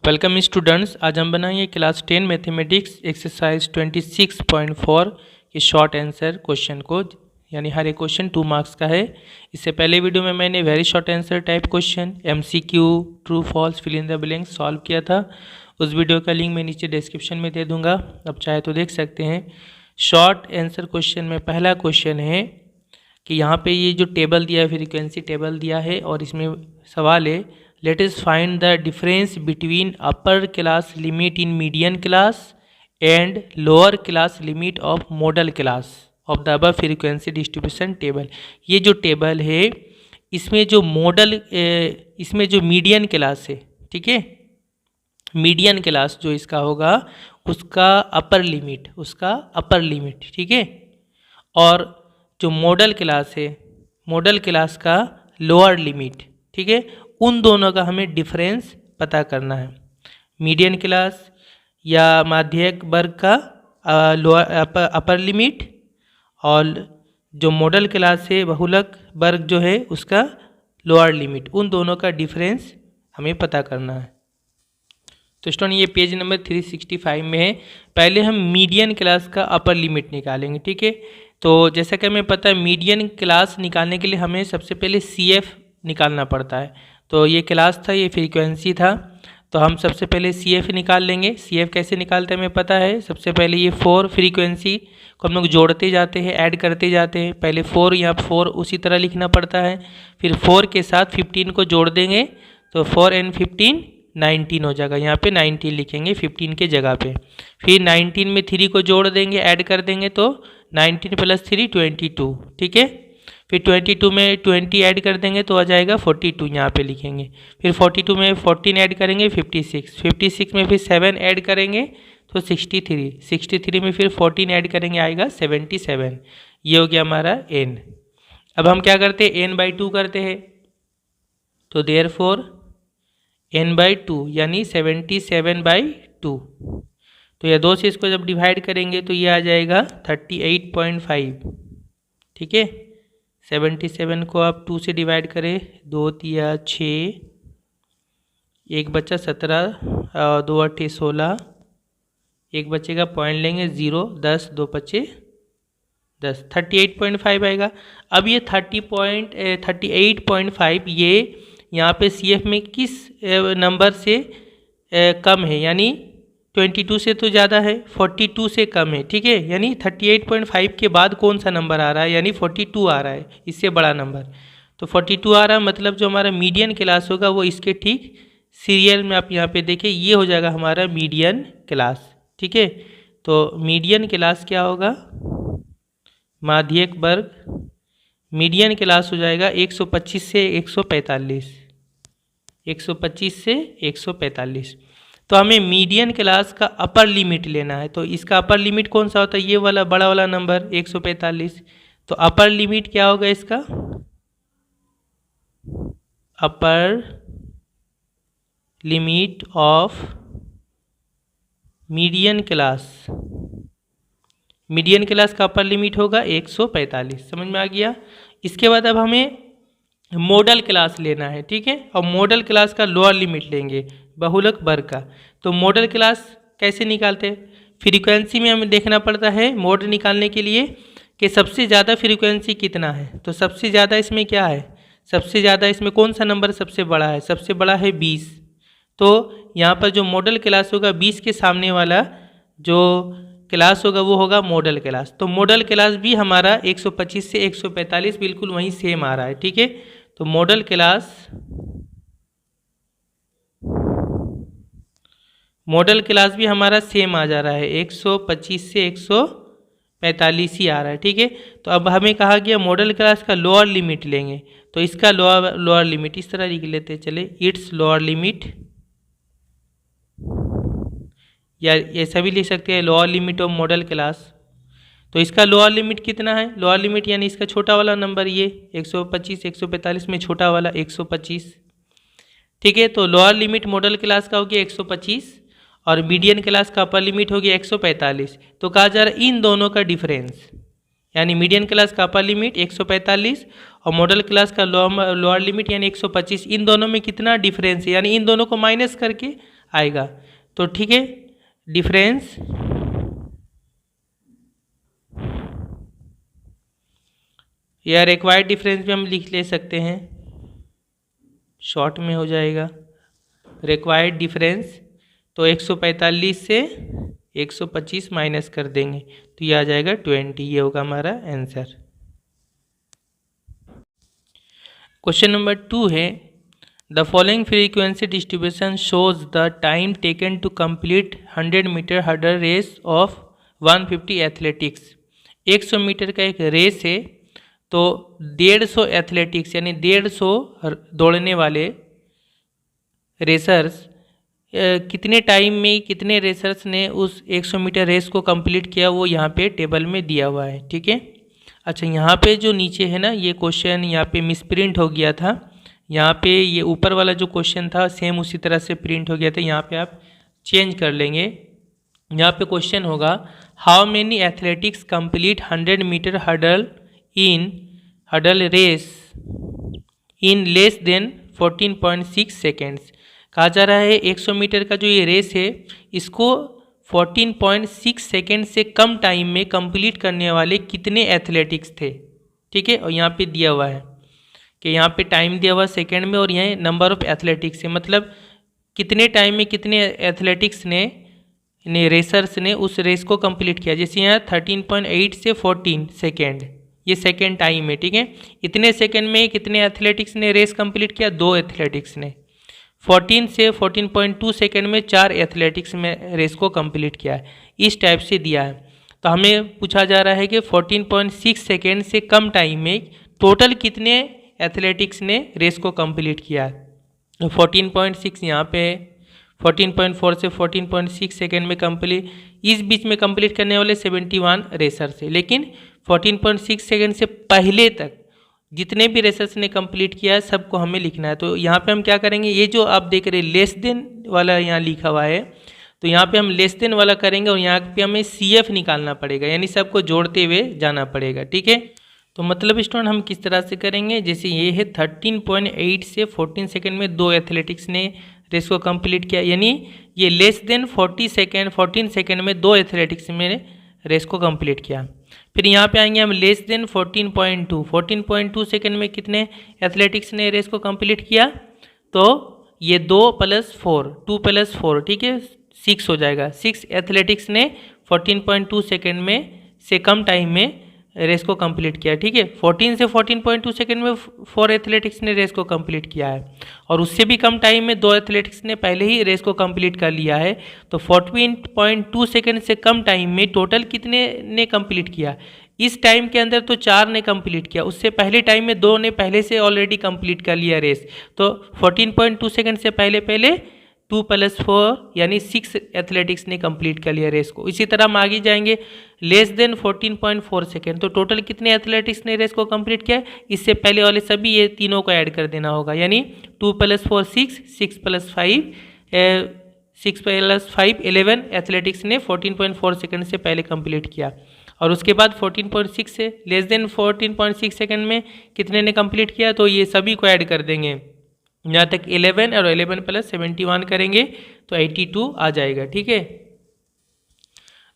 Welcome students. आज हम बनाएंगे क्लास 10 मैथमेटिक्स एक्सरसाइज 26.4 के शॉर्ट आंसर क्वेश्चन को, यानी हर एक क्वेश्चन 2 मार्क्स का है। इससे पहले वीडियो में मैंने very short answer type question MCQ true false fill in the blank solve किया था। उस वीडियो का लिंक मैं नीचे डिस्क्रिप्शन में दे दूंगा, अब चाहे तो देख सकते हैं। शॉर्ट आंसर क्वेश्चन में पहला क्वेश्चन है कि यहाँ पे ये जो टेबल दिया है, फ्रीक्वेंसी टेबल दिया है, और इसमें सवाल है late us find the difference between upper class limit in median class and lower class limit of model class of the above frequency distribution table. ये जो टेबल है इसमें जो इसमें जो मीडियन क्लास है, ठीक है, मीडियन क्लास जो इसका होगा उसका अपर लिमिट, ठीक है, और जो मॉडल क्लास है मॉडल क्लास का लोअर लिमिट, ठीक है, उन दोनों का हमें डिफरेंस पता करना है। मीडियन क्लास या माध्यक वर्ग का अपर लिमिट और जो मॉडल क्लास है बहुलक वर्ग जो है उसका लोअर लिमिट, उन दोनों का डिफरेंस हमें पता करना है। तो स्टूडेंट ये पेज नंबर 365 में है। पहले हम मीडियन क्लास का अपर लिमिट निकालेंगे, ठीक है। तो जैसा कि हमें पता है मीडियन क्लास निकालने के लिए हमें सबसे पहले CF निकालना पड़ता है। तो ये क्लास था, ये फ्रीक्वेंसी था, तो हम सबसे पहले CF निकाल लेंगे। CF कैसे निकालते हैं हमें पता है। सबसे पहले ये 4 फ्रीक्वेंसी को हम लोग जोड़ते जाते हैं, ऐड करते जाते हैं। पहले 4, यहाँ 4 उसी तरह लिखना पड़ता है, फिर 4 के साथ 15 को जोड़ देंगे तो 4 and 15 19 हो जाएगा। यहाँ पे 19 लिखेंगे 15 के जगह पे। फिर 19 में 3 को जोड़ देंगे, ऐड कर देंगे तो 19 + 3 22, ठीक है। फिर 22 में 20 ऐड कर देंगे तो आ जाएगा 42, यहाँ पे लिखेंगे। फिर 42 में 14 ऐड करेंगे 56 में फिर 7 ऐड करेंगे तो 63 में फिर 14 ऐड करेंगे आएगा 77। ये हो गया हमारा n। अब हम क्या करते हैं, n/2 करते हैं, तो देयरफॉर n/2 यानी 77/2। तो यह 2 से इसको जब डिवाइड करेंगे तो ये आ जाएगा 38.5, ठीक है। 77 को आप 2 से डिवाइड करें, 2 × 6, 1 बचा 17, 2 × 8 16, 1 बचेगा पॉइंट लेंगे 0, 10, 2 बचे 10, 38.5 आएगा। अब ये 38.5 ये यहाँ पे CF में किस नंबर से कम है, यानी 22 से तो ज़्यादा है, 42 से कम है, ठीक है। यानी 38.5 के बाद कौन सा नंबर आ रहा है, यानी 42 आ रहा है, इससे बड़ा नंबर। तो 42 आ रहा है, मतलब जो हमारा मीडियन क्लास होगा वो इसके ठीक सीरियल में आप यहाँ पे देखें, ये हो जाएगा हमारा मीडियन क्लास, ठीक है। तो मीडियन क्लास क्या होगा, माध्यक वर्ग मीडियन क्लास हो जाएगा 125 से 145, 125 से 145। तो हमें मीडियन क्लास का अपर लिमिट लेना है। तो इसका अपर लिमिट कौन सा होता है, ये वाला बड़ा वाला नंबर 145। तो अपर लिमिट क्या होगा इसका, upper limit of median class, median class का अपर लिमिट होगा 145। समझ में आ गया। इसके बाद अब हमें मॉडल क्लास लेना है, ठीक है, और मॉडल क्लास का लोअर लिमिट लेंगे बहुलक वर्ग का। तो मॉडल क्लास कैसे निकालते हैं, फ्रीक्वेंसी में हमें देखना पड़ता है मॉड निकालने के लिए कि सबसे ज़्यादा फ्रीक्वेंसी कितना है। तो सबसे ज़्यादा इसमें क्या है, सबसे ज़्यादा इसमें कौन सा नंबर सबसे बड़ा है, सबसे बड़ा है 20। तो यहाँ पर जो मॉडल क्लास होगा 20 के सामने वाला जो क्लास होगा वो होगा मॉडल क्लास। तो मॉडल क्लास भी हमारा 125 से 145 बिल्कुल वहीं सेम आ रहा है, ठीक है। तो मॉडल क्लास भी हमारा सेम आ जा रहा है, 125 से 145 ही आ रहा है, ठीक है। तो अब हमें कहा गया मॉडल क्लास का लोअर लिमिट लेंगे, तो इसका लोअर लिमिट इस तरह लिख लेते चले, इट्स लोअर लिमिट, या ऐसा भी लिख सकते हैं lower limit of model class. तो इसका लोअर लिमिट कितना है, लोअर लिमिट यानी इसका छोटा वाला नंबर ये 125, 145 में छोटा वाला 125, ठीक है। तो लोअर लिमिट मॉडल क्लास का हो गया 125 और मीडियन क्लास का अपर लिमिट हो गया 145। तो कहा जा रहा है इन दोनों का डिफरेंस, यानी मीडियन क्लास का अपर लिमिट 145 और मॉडल क्लास का लोअर लिमिट यानी 125, इन दोनों में कितना डिफरेंस है, यानी इन दोनों को माइनस करके आएगा। तो ठीक है, डिफरेंस या रिक्वायर्ड डिफरेंस भी हम लिख ले सकते हैं, शॉर्ट में हो जाएगा रिक्वायर्ड डिफरेंस। तो 145 से 125 माइनस कर देंगे तो ये आ जाएगा 20, ये होगा हमारा आंसर। क्वेश्चन नंबर 2 है, the following frequency distribution shows the time taken to complete 100 metre hurdle race of 150 athletics. 100 metre का एक रेस है, तो 150 एथलेटिक्स यानी 150 दौड़ने वाले रेसर्स कितने टाइम में कितने रेसर्स ने उस 100 मीटर रेस को कंप्लीट किया, वो यहाँ पे टेबल में दिया हुआ है। ठीक है, अच्छा यहाँ पे जो नीचे है ना, ये क्वेश्चन यहाँ पे मिसप्रिंट हो गया था। यहाँ पे ये ऊपर वाला जो क्वेश्चन था सेम उसी तरह से प्रिंट हो गया था, यहाँ पे आप चेंज कर लेंगे। यहाँ पे क्वेश्चन होगा, how many athletics complete 100 metre hurdle race in less than 14.6 seconds. कहा जा रहा है 100 मीटर का जो ये रेस है इसको 14.6 सेकेंड से कम टाइम में कंप्लीट करने वाले कितने एथलेटिक्स थे। ठीक है, और यहाँ पे दिया हुआ है कि यहाँ पे टाइम दिया हुआ सेकेंड में और यहाँ नंबर ऑफ एथलेटिक्स है, मतलब कितने टाइम में कितने एथलेटिक्स ने रेसर्स ने उस रेस को कंप्लीट किया। जैसे यहाँ 13.8 से 14 सेकेंड, ये सेकेंड टाइम है। ठीक है, इतने सेकेंड में कितने एथलेटिक्स ने रेस कंप्लीट किया, 2 एथलेटिक्स ने। 14 से 14.2 सेकेंड में 4 एथलेटिक्स में रेस को कंप्लीट किया है। इस टाइप से दिया है, तो हमें पूछा जा रहा है कि 14.6 सेकेंड से कम टाइम में टोटल कितने एथलेटिक्स ने रेस को कंप्लीट किया है। 14.6 यहाँ पे 14.4 से 14.6 सेकेंड में कंप्लीट, इस बीच में कंप्लीट करने वाले 71 रेसर्स है, लेकिन 14.6 सेकेंड से पहले तक जितने भी रेसर्स ने कंप्लीट किया है सबको हमें लिखना है। तो यहाँ पे हम क्या करेंगे, ये जो आप देख रहे हैं लेस देन वाला यहाँ लिखा हुआ है, तो यहाँ पे हम लेस देन वाला करेंगे और यहाँ पे हमें CF निकालना पड़ेगा, यानी सबको जोड़ते हुए जाना पड़ेगा। ठीक है, तो मतलब स्टूडेंट हम किस तरह से करेंगे, जैसे ये है 13.8 से 14 सेकेंड में 2 एथलेटिक्स ने रेस को कंप्लीट किया, यानी ये लेस देन 14 सेकेंड में 2 एथलेटिक्स में रेस को कंप्लीट किया। फिर यहाँ पे आएंगे हम लेस देन 14.2 सेकेंड में कितने एथलेटिक्स ने रेस को कंप्लीट किया, तो ये 2 + 4 2 + 4 ठीक है 6 हो जाएगा। 6 एथलेटिक्स ने 14.2 सेकेंड में से कम टाइम में रेस को कंप्लीट किया। ठीक है, 14 से 14.2 सेकेंड में 4 एथलेटिक्स ने रेस को कंप्लीट किया है, और उससे भी कम टाइम में 2 एथलेटिक्स ने पहले ही रेस को कंप्लीट कर लिया है। तो 14.2 सेकेंड से कम टाइम में टोटल कितने ने कंप्लीट किया, इस टाइम के अंदर तो 4 ने कंप्लीट किया, उससे पहले टाइम में 2 ने पहले से ऑलरेडी कंप्लीट कर लिया रेस। तो 14.2 सेकेंड से पहले 2 + 4 यानी 6 एथलेटिक्स ने कंप्लीट कर लिया रेस को। इसी तरह हम आगे जाएंगे लेस देन 14.4 सेकेंड, तो टोटल कितने एथलेटिक्स ने रेस को कंप्लीट किया, इससे पहले वाले सभी ये तीनों को ऐड कर देना होगा, यानी 2 + 4 6 6 + 5 11 एथलेटिक्स ने 14.4 सेकेंड से पहले कंप्लीट किया। और उसके बाद 14.6 से लेस देन 14.6 सेकेंड में कितने ने कंप्लीट किया, तो ये सभी को ऐड कर देंगे, यहाँ तक 11 और 11 + 71 करेंगे तो 82 आ जाएगा। ठीक है,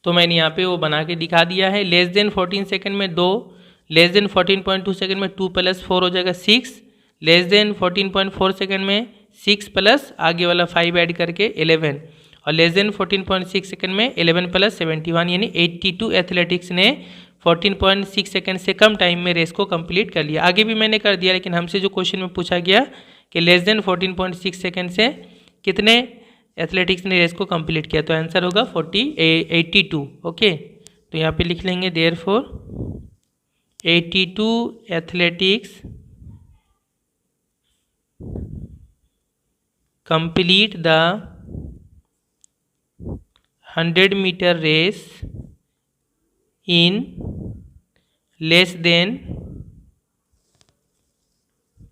तो मैंने यहाँ पे वो बना के दिखा दिया है। लेस देन 14 सेकेंड में 2, लेस देन 14.2 सेकेंड में 2 + 4 हो जाएगा 6, लेस देन 14.4 सेकेंड में 6 प्लस आगे वाला 5 ऐड करके 11, और लेस देन 14.6 सेकेंड में 11 + 71 यानी 82 एथलेटिक्स ने 14.6 सेकेंड से कम टाइम में रेस को कंप्लीट कर लिया। आगे भी मैंने कर दिया, लेकिन हमसे जो क्वेश्चन में पूछा गया कि लेस देन 14.6 सेकेंड से कितने एथलेटिक्स ने रेस को कंप्लीट किया, तो आंसर होगा 82। ओके, तो यहाँ पे लिख लेंगे therefore 82 athletics complete the 100 metre race in less than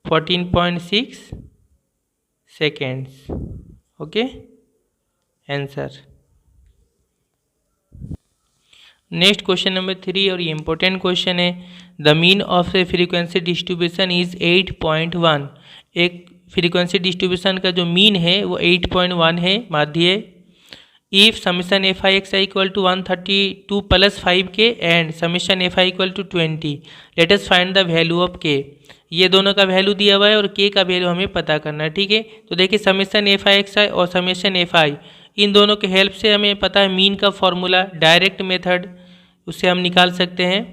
14.6 seconds। Okay, answer. Next question number 3 और ये इंपॉर्टेंट क्वेश्चन है। The mean of a frequency distribution is 8.1। एक फ्रीक्वेंसी डिस्ट्रीब्यूशन का जो मीन है वो 8.1 है माध्य। If summation F I X I equal to 132 plus 5k and summation F I equal to 20, let us find the value of k। ये दोनों का वैल्यू दिया हुआ है और k का वैल्यू हमें पता करना है, ठीक है। तो देखिए समीशन एफ आई एक्स आई और समीशन एफ आई, इन दोनों के हेल्प से हमें पता है मीन का फॉर्मूला, डायरेक्ट मेथड, उससे हम निकाल सकते हैं।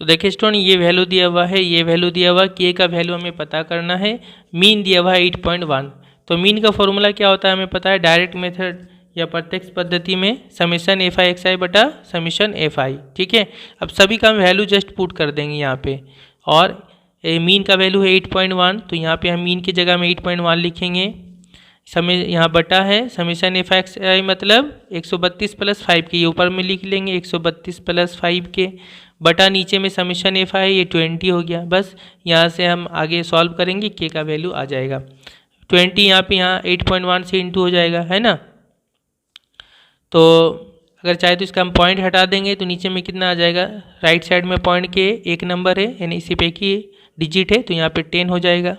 तो देखिए स्टूडेंट ये वैल्यू दिया हुआ है, ये वैल्यू दिया हुआ, k का वैल्यू हमें पता करना है, मीन दिया हुआ है 8.1। तो मीन का फॉर्मूला क्या होता है हमें पता है, डायरेक्ट मेथड या प्रत्यक्ष पद्धति में समीशन एफ आई एक्स आई बटा समीशन एफ आई, ठीक है। अब सभी का हम वैल्यू जस्ट पुट कर देंगे यहाँ पे, और मीन का वैल्यू है 8.1, तो यहाँ पे हम मीन की जगह में 8.1 लिखेंगे। समय यहाँ बटा है समीशन एफ आई एक्स आई मतलब 132 प्लस 5 के, ये ऊपर में लिख लेंगे 132 प्लस 5 के, बटा नीचे में समीशन एफ आई ये 20 हो गया। बस यहाँ से हम आगे सॉल्व करेंगे, के का वैल्यू आ जाएगा 20, यहाँ पे यहाँ 8.1 से इंटू हो जाएगा, है ना। तो अगर चाहे तो इसका हम पॉइंट हटा देंगे तो नीचे में कितना आ जाएगा, राइट साइड में पॉइंट के एक नंबर है, यानी इसी पे एक ही डिजिट है, तो यहाँ पे 10 हो जाएगा।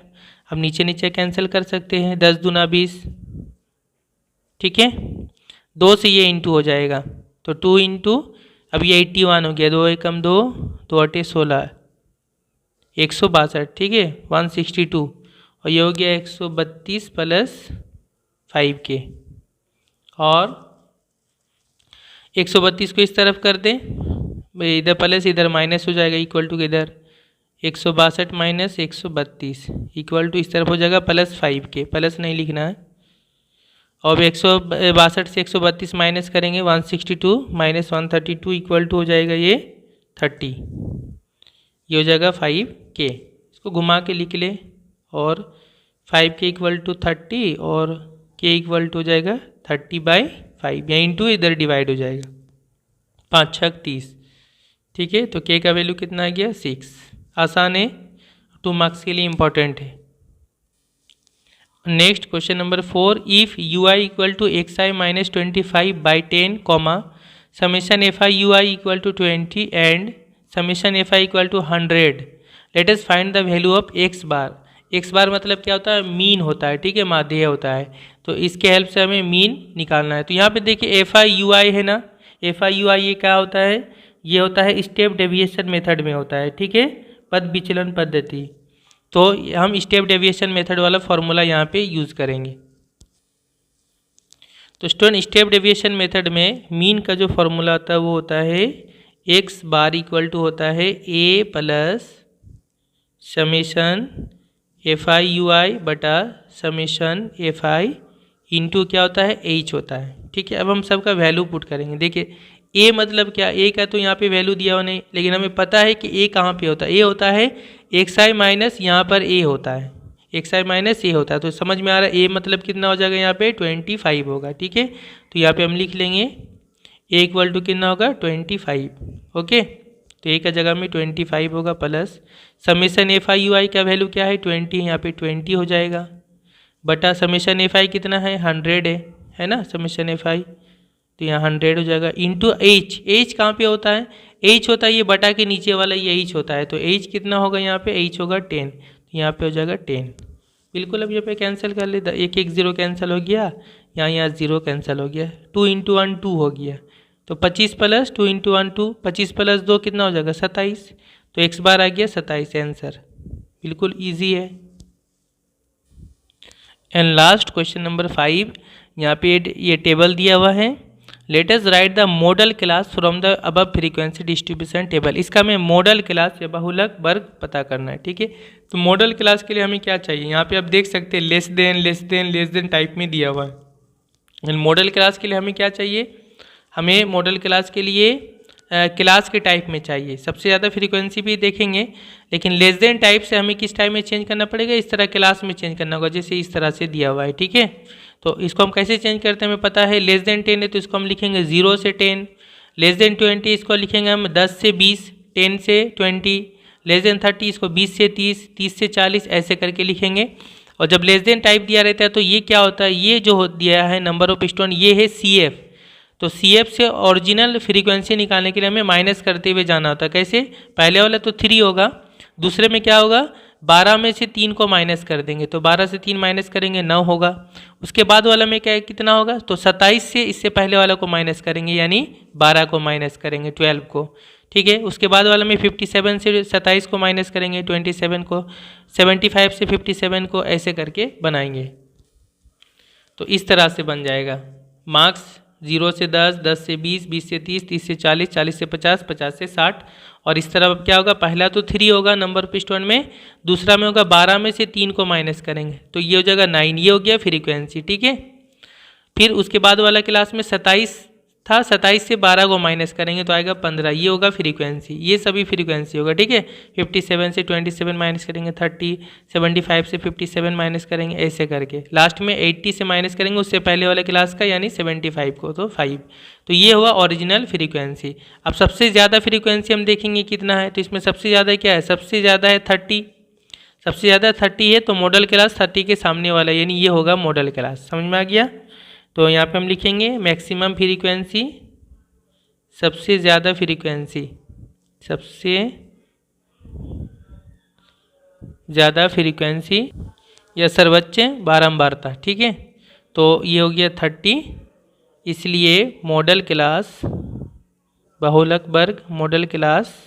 अब नीचे नीचे कैंसिल कर सकते हैं, 10 दूना 20, ठीक है। 2 से ये इंटू हो जाएगा, तो 2 इंटू, अब ये 81 हो गया, 2 एकम 2, 2 अटे 16, 162, ठीक है, 162, और ये हो गया 132 प्लस 5k, और 132 को इस तरफ कर दें, इधर प्लस इधर माइनस हो जाएगा, इक्वल टू इधर 162 माइनस 132 इक्वल टू इस तरफ हो जाएगा प्लस 5k, प्लस नहीं लिखना है। और 162 से 132 माइनस करेंगे, 162 माइनस 132 इक्वल टू हो जाएगा ये 30, ये हो जाएगा 5k। इसको घुमा के लिख ले, और 5k इक्वल टू 30 और k इक्वल टू हो जाएगा 30/5, या इंटू इधर डिवाइड हो जाएगा, 5 6 30, ठीक है। तो k का वैल्यू कितना आ गया 6। आसान है, 2 मार्क्स के लिए इम्पॉर्टेंट है। Next question number 4, if U I equal to X I minus 25/10 comma summation F I U I equal to 20 and summation F I equal to 100, let us find the value of X bar. X bar मतलब क्या होता है, mean होता है, ठीक है, माध्य होता है। तो इसके हेल्प से हमें मीन निकालना है। तो यहाँ पे देखिए एफ आई यू आई है ना, एफ आई यू आई ये क्या होता है, ये होता है स्टेप डेविएशन मेथड में होता है, ठीक है, पद विचलन पद्धति। तो हम स्टेप डेविएशन मेथड वाला फॉर्मूला यहाँ पे यूज़ करेंगे। तो स्टूडेंट स्टेप डेविएशन मेथड में मीन का जो फॉर्मूला होता है वो होता है एक्स बार इक्वल टू होता है A plus summation F I U I बटा समीशन एफ आई इंटू क्या होता है एच होता है, ठीक है। अब हम सबका वैल्यू पुट करेंगे। देखिए ए मतलब क्या, ए का तो यहाँ पे वैल्यू दिया हुआ नहीं, लेकिन हमें पता है कि ए कहाँ पे होता है, ए होता है एक्स आई माइनस यहाँ पर ए होता है, एक्स आई माइनस ए होता है। तो समझ में आ रहा है ए मतलब कितना हो जाएगा, यहाँ पे 25 होगा, ठीक है। तो यहाँ पे हम लिख लेंगे ए इक्वल टू कितना होगा 25, ओके। तो ए का जगह में 25 होगा plus summation F I U I का वैल्यू क्या है 20, यहाँ पे 20 हो जाएगा, बटा समीशन एफ आई कितना है 100 है ना, समीशन एफ आई, तो यहाँ 100 हो जाएगा, इंटू एच। एच कहाँ पे होता है, एच होता है ये बटा के नीचे वाला, ये एच होता है। तो एच कितना होगा यहाँ पे, एच होगा 10, तो यहाँ पे हो जाएगा 10। बिल्कुल अब यहाँ पे कैंसिल कर ले, 1 1 0 कैंसिल हो गया, यहाँ 0 कैंसिल हो गया, 2 इंटू 1 2 हो गया, तो 25 प्लस 2 इंटू 1 2, 25 प्लस 2 कितना हो जाएगा 27। तो एक्स बार आ गया 27 आंसर, बिल्कुल ईजी है। एंड लास्ट क्वेश्चन नंबर 5, यहाँ पे ये टेबल दिया हुआ है, let us right the model class from the above frequency distribution table. इसका हमें मॉडल क्लास या बहुलक वर्ग पता करना है, ठीक है। तो मॉडल क्लास के लिए हमें क्या चाहिए, यहाँ पे आप देख सकते हैं लेस देन टाइप में दिया हुआ है। मॉडल क्लास के लिए हमें क्या चाहिए, हमें मॉडल क्लास के लिए क्लास के टाइप में चाहिए। सबसे ज़्यादा फ्रीक्वेंसी भी देखेंगे, लेकिन लेस देन टाइप से हमें किस टाइप में चेंज करना पड़ेगा, इस तरह क्लास में चेंज करना होगा, जैसे इस तरह से दिया हुआ है, ठीक है। तो इसको हम कैसे चेंज करते हैं हमें पता है, लेस देन 10 है तो इसको हम लिखेंगे 0 से 10, लेस देन 20 इसको लिखेंगे हम 10 से 20, 10 से 20, लेस देन 30 इसको 20 से 30, 30 से 40 ऐसे करके लिखेंगे। और जब लेस देन टाइप दिया रहता है तो ये क्या होता है, ये जो दिया है नंबर ऑफ स्टोन, ये है CF। तो CF से ओरिजिनल फ्रीक्वेंसी निकालने के लिए हमें माइनस करते हुए जाना होता है। कैसे, पहले वाला तो 3 होगा, दूसरे में क्या होगा 12 में से 3 को माइनस कर देंगे, तो 12 से 3 माइनस करेंगे 9 होगा। उसके बाद वाला में क्या है, कितना होगा, तो 27 से इससे पहले वाला को माइनस करेंगे, यानी 12 को माइनस करेंगे 12 को, ठीक है। उसके बाद वाला में 57 से 27 को माइनस करेंगे 27 को, 75 से 57 को, ऐसे करके बनाएंगे। तो इस तरह से बन जाएगा। मार्क्स 0 से 10, 10 से 20, 20 से 30, 30 से 40, 40 से 50, 50 से 60। और इस तरह क्या होगा, पहला तो 3 होगा नंबर ऑफ स्टूडेंट में, दूसरा में होगा 12 में से 3 को माइनस करेंगे, तो ये हो जाएगा 9, ये हो गया फ्रीक्वेंसी, ठीक है। फिर उसके बाद वाला क्लास में 27 था, 27 से 12 को माइनस करेंगे तो आएगा 15, ये होगा फ्रीक्वेंसी, ये सभी फ्रीक्वेंसी होगा, ठीक है। 57 से 27 माइनस करेंगे 30, 75 से 57 माइनस करेंगे, ऐसे करके लास्ट में 80 से माइनस करेंगे उससे पहले वाले क्लास का, यानी 75 को, तो 5। तो ये हुआ ओरिजिनल फ्रीक्वेंसी। अब सबसे ज़्यादा फ्रीक्वेंसी हम देखेंगे कितना है, तो इसमें सबसे ज़्यादा क्या है, सबसे ज़्यादा है 30, सबसे ज़्यादा 30 है, तो मॉडल क्लास 30 के सामने वाला, यानी ये होगा मॉडल क्लास। समझ में आ गया। तो यहाँ पे हम लिखेंगे मैक्सिमम फ्रीक्वेंसी, सबसे ज़्यादा फ्रीक्वेंसी, सबसे ज़्यादा फ्रीक्वेंसी या सर्वोच्च बारंबारता, ठीक है। तो ये हो गया 30, इसलिए मॉडल क्लास बहुलक वर्ग मॉडल क्लास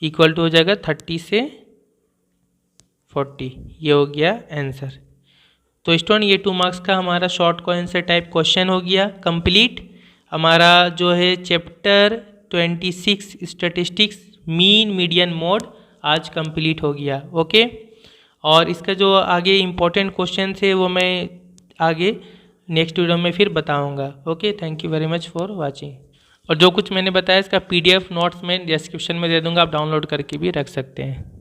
इक्वल टू हो जाएगा 30 से 40, ये हो गया आंसर। तो स्टूडेंट ये 2 मार्क्स का हमारा शॉर्ट को आंसर टाइप क्वेश्चन हो गया कंप्लीट। हमारा जो है chapter 26 statistics mean median mode आज कंप्लीट हो गया। ओके, और इसका जो आगे इम्पोर्टेंट क्वेश्चन थे वो मैं आगे नेक्स्ट वीडियो में फिर बताऊंगा। Okay, thank you very much for watching. और जो कुछ मैंने बताया इसका PDF नोट्स में डिस्क्रिप्शन में दे दूंगा, आप डाउनलोड करके भी रख सकते हैं।